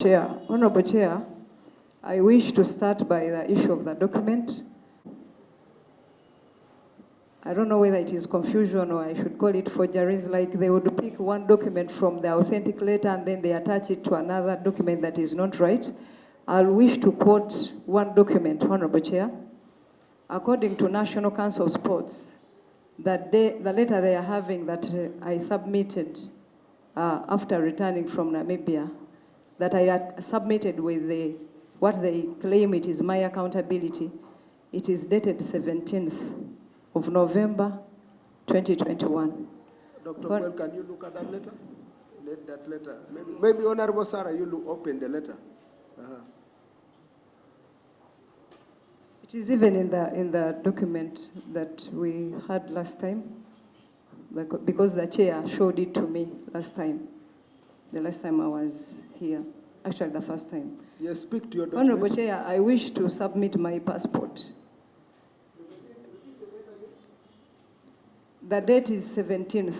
Chair, Honorable Chair, I wish to start by the issue of the document. I don't know whether it is confusion or I should call it forgeries, like they would pick one document from the authentic letter and then they attach it to another document that is not right. I'll wish to quote one document, Honorable Chair. According to National Council of Sports, the letter they are having that I submitted after returning from Namibia, that I had submitted with what they claim it is my accountability, it is dated 17th of November, 2021. Dr. Well, can you look at that letter? That letter. Maybe Honorable Sarah, you open the letter. It is even in the document that we had last time, because the chair showed it to me last time. The last time I was here, actually the first time. Yes, speak to your document. Honorable Chair, I wish to submit my passport. The date is 17th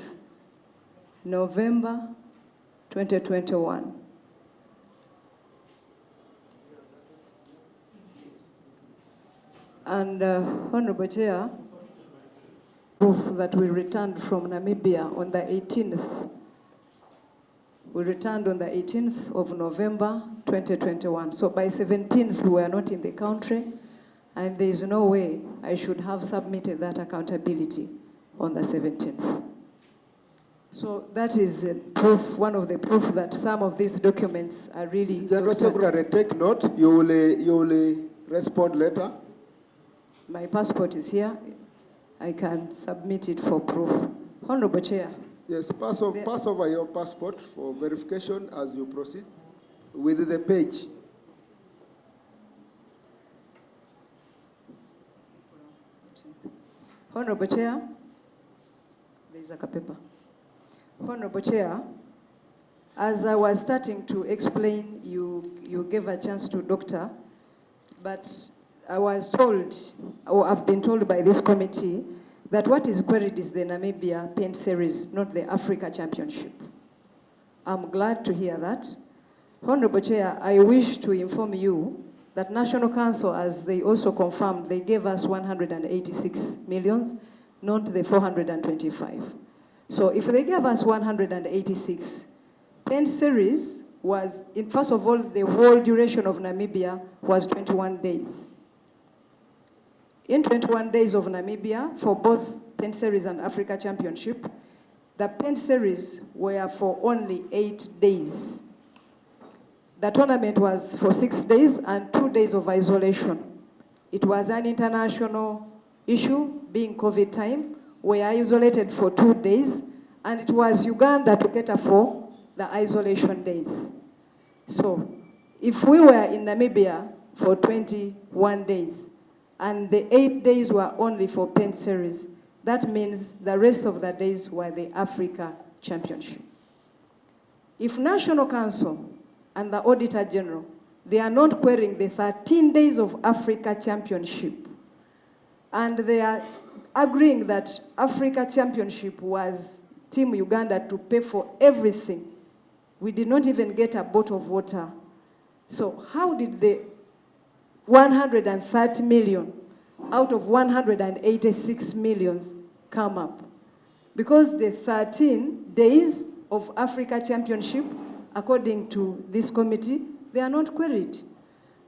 November 2021. And Honorable Chair, proof that we returned from Namibia on the 18th. We returned on the 18th of November 2021. So by 17th, we were not in the country, and there is no way I should have submitted that accountability on the 17th. So that is proof, one of the proof that some of these documents are really... General Secretary, take note. You will respond later. My passport is here. I can submit it for proof. Honorable Chair. Yes, pass over your passport for verification as you proceed with the page. Honorable Chair, there is a paper. Honorable Chair, as I was starting to explain, you gave a chance to Doctor, but I was told, or I've been told by this committee, that what is queried is the Namibia paint series, not the Africa Championship. I'm glad to hear that. Honorable Chair, I wish to inform you that National Council, as they also confirmed, they gave us 186 million, not the 425. So if they gave us 186, paint series was, first of all, the whole duration of Namibia was 21 days. In 21 days of Namibia, for both paint series and Africa Championship, the paint series were for only 8 days. The tournament was for 6 days and 2 days of isolation. It was an international issue, being COVID time. We are isolated for 2 days, and it was Uganda to cater for the isolation days. So, if we were in Namibia for 21 days, and the 8 days were only for paint series, that means the rest of the days were the Africa Championship. If National Council and the Auditor General, they are not querying the 13 days of Africa Championship, and they are agreeing that Africa Championship was Team Uganda to pay for everything, we did not even get a bottle of water. So how did the 130 million out of 186 millions come up? Because the 13 days of Africa Championship, according to this committee, they are not queried.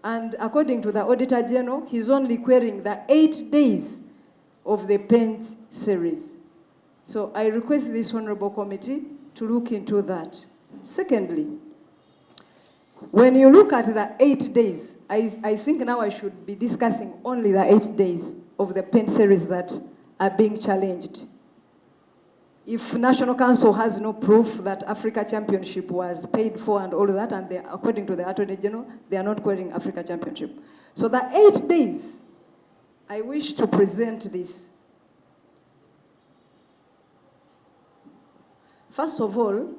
And according to the Auditor General, he's only querying the 8 days of the paint series. So I request this honorable committee to look into that. Secondly, when you look at the 8 days, I think now I should be discussing only the 8 days of the paint series that are being challenged. If National Council has no proof that Africa Championship was paid for and all that, and according to the Attorney General, they are not querying Africa Championship. So the 8 days, I wish to present this. First of all,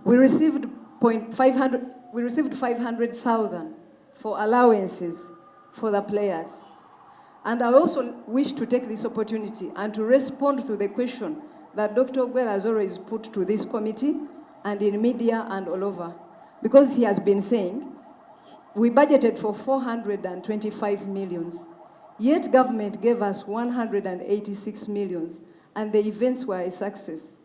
we received 500,000 for allowances for the players. And I also wish to take this opportunity and to respond to the question that Dr. Ogwell has always put to this committee and in media and all over. Because he has been saying, we budgeted for 425 millions, yet government gave us 186 millions, and the events were a success.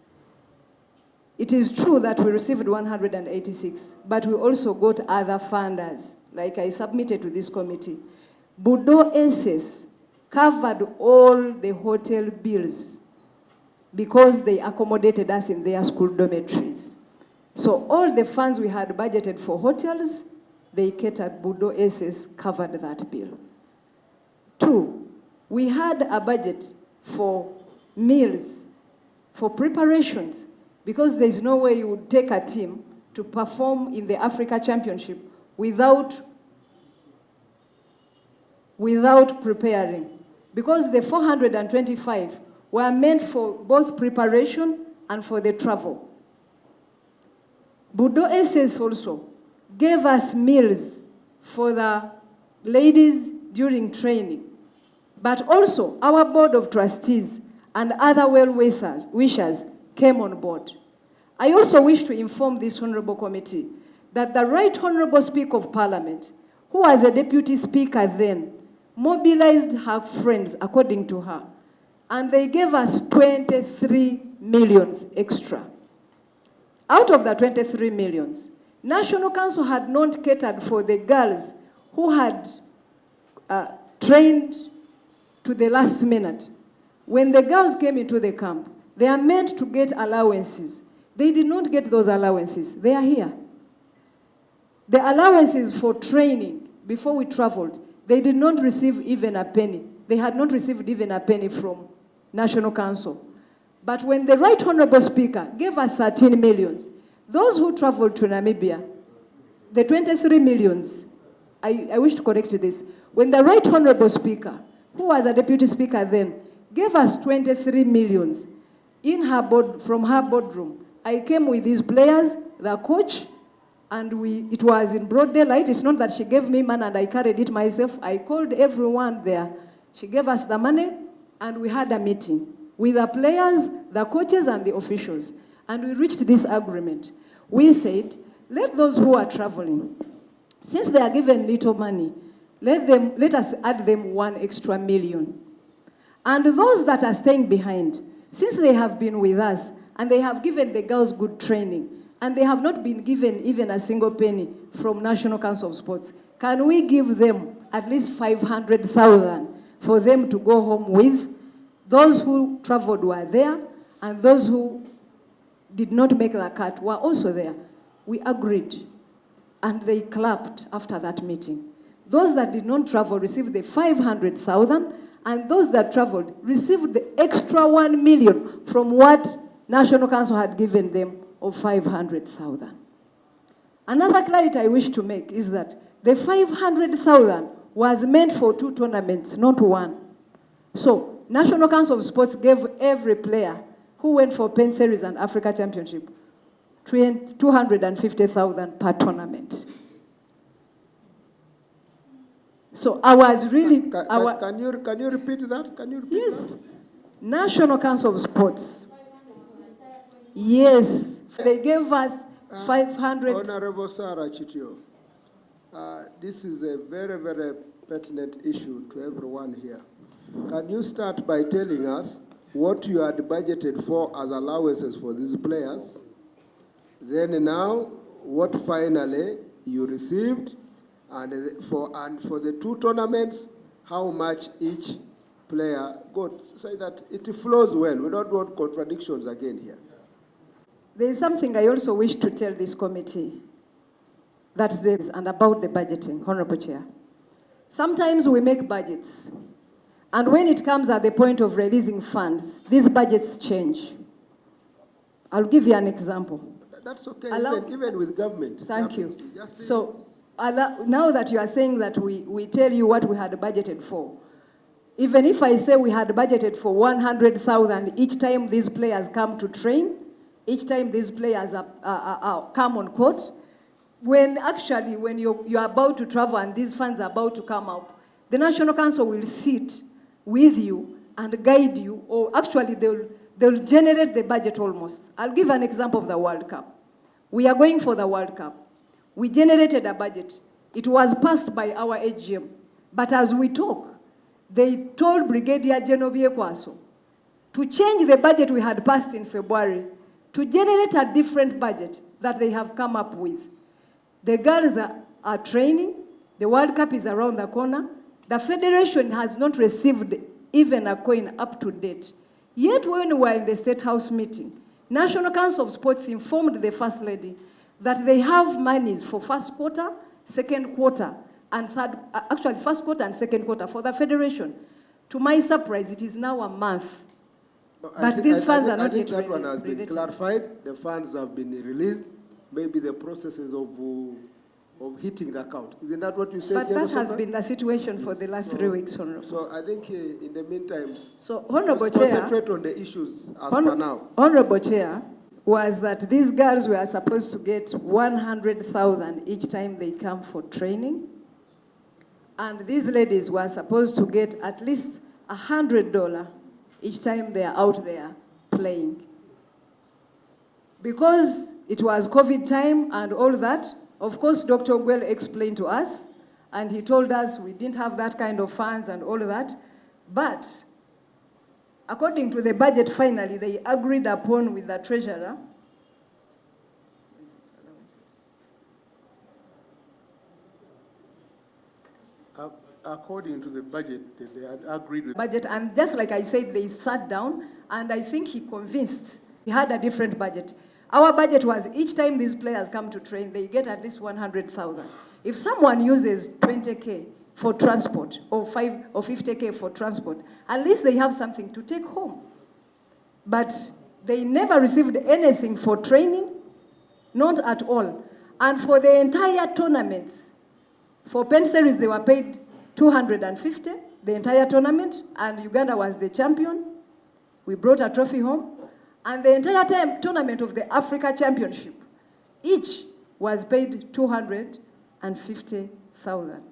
It is true that we received 186, but we also got other funders, like I submitted to this committee. Budo SS covered all the hotel bills because they accommodated us in their school dormitories. So all the funds we had budgeted for hotels, they catered, Budo SS covered that bill. 2, we had a budget for meals, for preparations, because there's no way you would take a team to perform in the Africa Championship without preparing. Because the 425 were meant for both preparation and for the travel. Budo SS also gave us meals for the ladies during training. But also, our board of trustees and other well-wishers came on board. I also wish to inform this honorable committee that the Right Honorable Speaker of Parliament, who was a deputy speaker then, mobilized her friends according to her, and they gave us 23 millions extra. Out of the 23 millions, National Council had not catered for the girls who had trained to the last minute. When the girls came into the camp, they are meant to get allowances. They did not get those allowances. They are here. The allowances for training before we traveled, they did not receive even a penny. They had not received even a penny from National Council. But when the Right Honorable Speaker gave us 13 millions, those who traveled to Namibia, the 23 millions, I wish to correct this. When the Right Honorable Speaker, who was a deputy speaker then, gave us 23 millions from her boardroom, I came with these players, the coach, and it was in broad daylight. It's not that she gave me money and I carried it myself. I called everyone there. She gave us the money, and we had a meeting with the players, the coaches, and the officials. And we reached this agreement. We said, let those who are traveling, since they are given little money, let us add them 1 extra million. And those that are staying behind, since they have been with us, and they have given the girls good training, and they have not been given even a single penny from National Council of Sports, can we give them at least 500,000 for them to go home with? Those who traveled were there, and those who did not make the cut were also there. We agreed, and they clapped after that meeting. Those that did not travel received the 500,000, and those that traveled received the extra 1 million from what National Council had given them of 500,000. Another clarity I wish to make is that the 500,000 was meant for 2 tournaments, not 1. So National Council of Sports gave every player who went for Pen Series and Africa Championship 250,000 per tournament. So I was really... Can you repeat that? Can you repeat yes. that? National Council of Sports. Yes. They gave us 500... Honorable Sarah Chitio, this is a very, very pertinent issue to everyone here. Can you start by telling us what you had budgeted for as allowances for these players? Then now, what finally you received, and for the 2 tournaments, how much each player got, so that it flows well. We don't want contradictions again here. There is something I also wish to tell this committee that is and about the budgeting, Honorable Chair. Sometimes we make budgets, and when it comes at the point of releasing funds, these budgets change. I'll give you an example. That's okay, even with government. Thank you. So now that you are saying that we tell you what we had budgeted for, even if I say we had budgeted for 100,000 each time these players come to train, each time these players come on court, when you're about to travel and these funds are about to come up, the National Council will sit with you and guide you, or actually they'll generate the budget almost. I'll give an example of the World Cup. We are going for the World Cup. We generated a budget. It was passed by our AGM. But as we talk, they told Brigadier General Byekwaso to change the budget we had passed in February to generate a different budget that they have come up with. The girls are training. The World Cup is around the corner. The Federation has not received even a coin up to date. Yet when we were in the State House meeting, National Council of Sports informed the First Lady that they have monies for first quarter, second quarter, and third, actually first quarter and second quarter for the Federation. To my surprise, it is now a month. But these funds are not yet that one has been clarified. The funds have been released. Maybe the processes of hitting the account. Isn't that what you said? But that has been the situation for the last 3 weeks, Honorable. So I think in the meantime, so Honorable Chair, concentrate on the issues as per now. Honorable Chair, was that these girls were supposed to get 100,000 each time they come for training. And these ladies were supposed to get at least $100 each time they are out there playing. Because it was COVID time and all that, of course, Dr. Ogwell explained to us, and he told us we didn't have that kind of funds and all that. But according to the budget, finally, they agreed upon with the treasurer. According to the budget, they had agreed with budget, and just like I said, they sat down, and I think he convinced he had a different budget. Our budget was each time these players come to train, they get at least 100,000. If someone uses 20K for transport or 5 or 50K for transport, at least they have something to take home. But they never received anything for training, not at all. And for the entire tournaments, for Pen Series, they were paid 250, the entire tournament, and Uganda was the champion. We brought a trophy home. And the entire tournament of the Africa Championship, each was paid 250,000.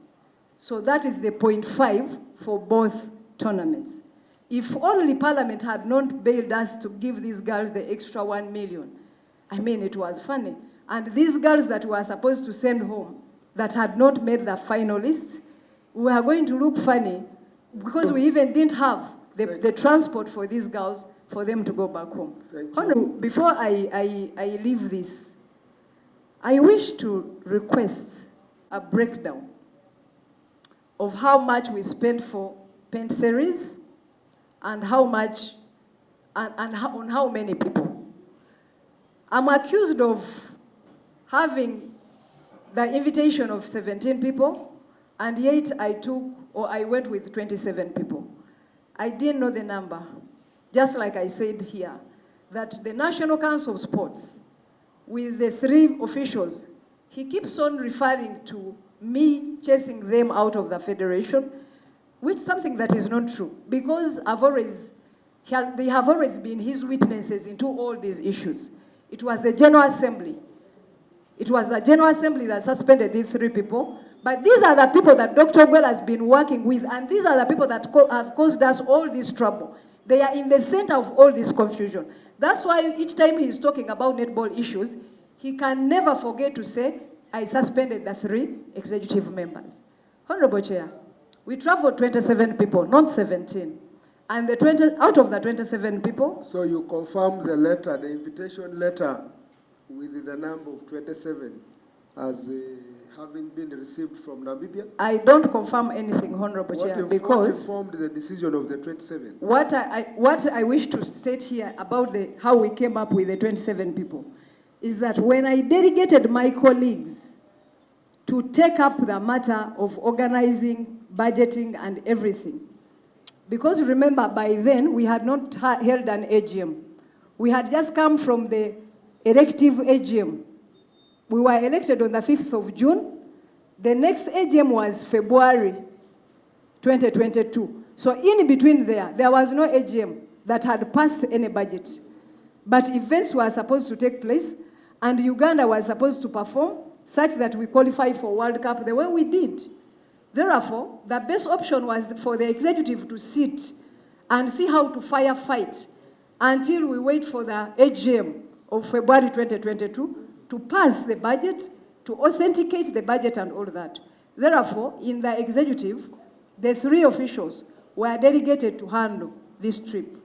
So that is the 0.5 for both tournaments. If only Parliament had not bailed us to give these girls the extra 1 million, I mean, it was funny. And these girls that were supposed to send home, that had not made the finalists, we are going to look funny because we even didn't have the transport for these girls for them to go back home. Honorable, before I leave this, I wish to request a breakdown of how much we spent for Pen Series and how much, on how many people. I'm accused of having the invitation of 17 people, and yet I went with 27 people. I didn't know the number. Just like I said here, that the National Council of Sports, with the 3 officials, he keeps on referring to me chasing them out of the Federation, which is something that is not true, because they have always been his witnesses into all these issues. It was the General Assembly. It was the General Assembly that suspended these 3 people, but these are the people that Dr. Ogwell has been working with, and these are the people that have caused us all this trouble. They are in the center of all this confusion. That's why each time he's talking about netball issues, he can never forget to say, I suspended the 3 executive members. Honorable Chair, we traveled 27 people, not 17. And out of the 27 people... So you confirm the letter, the invitation letter, with the number of 27 as having been received from Namibia? I don't confirm anything, Honorable Chair, because... What informed the decision of the 27? What I wish to state here about how we came up with the 27 people is that when I delegated my colleagues to take up the matter of organizing, budgeting, and everything, because remember, by then, we had not held an AGM. We had just come from the elective AGM. We were elected on the 5th of June. The next AGM was February 2022. So in between there was no AGM that had passed any budget. But events were supposed to take place, and Uganda was supposed to perform such that we qualify for World Cup the way we did. Therefore, the best option was for the executive to sit and see how to firefight until we wait for the AGM of February 2022 to pass the budget, to authenticate the budget and all that. Therefore, in the executive, the 3 officials were delegated to handle this trip.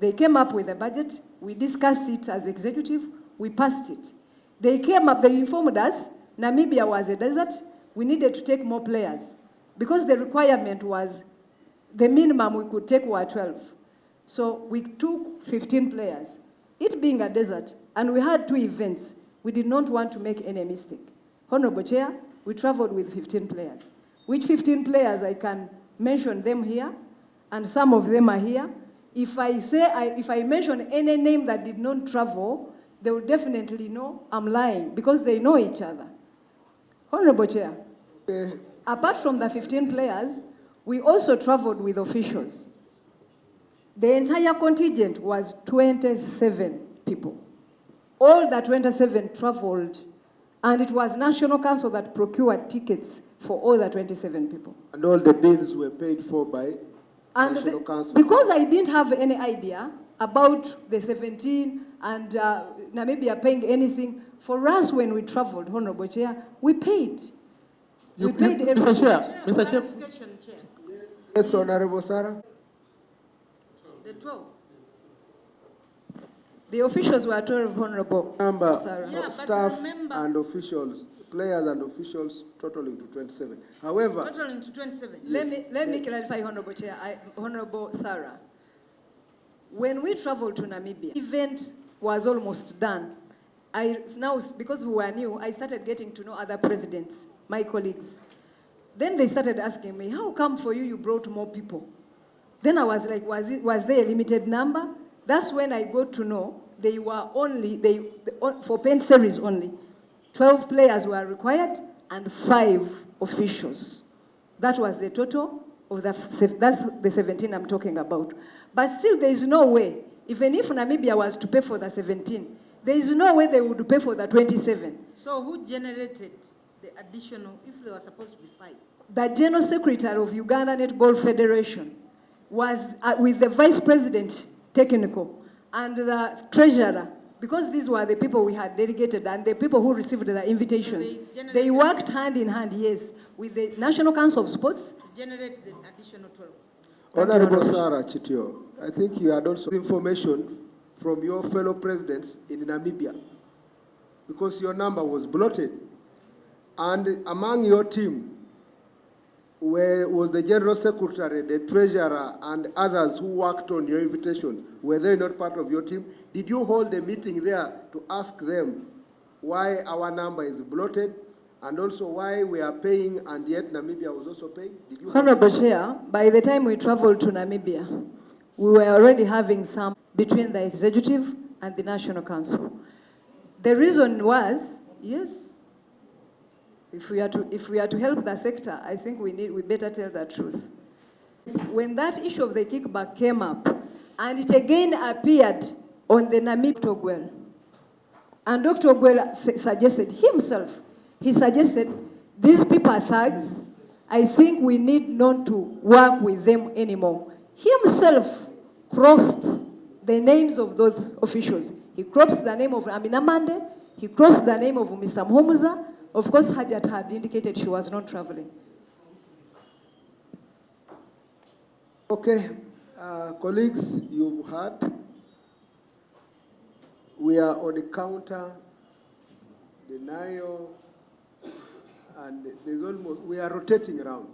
They came up with a budget, we discussed it as executive, we passed it. They came up, they informed us, Namibia was a desert, we needed to take more players. Because the requirement was, the minimum we could take were 12. So we took 15 players. It being a desert, and we had 2 events, we did not want to make any mistake. Honorable Chair, we traveled with 15 players. Which 15 players, I can mention them here, and some of them are here. If I mention any name that did not travel, they will definitely know I'm lying, because they know each other. Honorable Chair, apart from the 15 players, we also traveled with officials. The entire contingent was 27 people. All the 27 traveled, and it was National Council that procured tickets for all the 27 people. And all the bills were paid for by National Council? Because I didn't have any idea about the 17 and Namibia paying anything, for us when we traveled, Honorable Chair, we paid. We paid everything. Mr. Chair. Yes, Honorable Sarah. The 12. The officials were 12, Honorable Number Sarah. Yeah, of but staff remember- and officials, players and officials totaling to 27. However, Totaling to 27. Let me clarify, Honorable Chair, Honorable Sarah. When we traveled to Namibia, the event was almost done. Now, because we were new, I started getting to know other presidents, my colleagues. Then they started asking me, how come for you brought more people? Then I was like, was there a limited number? That's when I got to know they were for paint series only, 12 players were required and 5 officials. That was the total of that's the 17 I'm talking about. But still, there is no way, even if Namibia was to pay for the 17, there is no way they would pay for the 27. So who generated the additional, if there were supposed to be 5? The General Secretary of Uganda Netball Federation was with the Vice President Technical and the Treasurer, because these were the people we had delegated and the people who received the invitations. So they worked hand in hand, yes, with the National Council of Sports. To generate the additional 12. Honorable Sarah Chitio, I think you had also information from your fellow presidents in Namibia, because your number was bloated. And among your team, where was the General Secretary, the Treasurer, and others who worked on your invitation? Were they not part of your team? Did you hold a meeting there to ask them why our number is bloated, and also why we are paying and yet Namibia was also paying? Did you Honorable Chair, by the time we traveled to Namibia, we were already having some between the executive and the National Council. The reason was, yes, if we are to help the sector, I think we better tell the truth. When that issue of the kickback came up, and it again appeared on the Namibia Dr. Ogwell, and Dr. Ogwell suggested himself, he suggested, these people are thugs, I think we need not to work with them anymore. He himself crossed the names of those officials. He crossed the name of Amina Mande, he crossed the name of Mr. Mhumuza. Of course, Hajat had indicated she was not traveling. Okay, colleagues, you've heard. We are on the counter, denial, and there's almost, we are rotating around.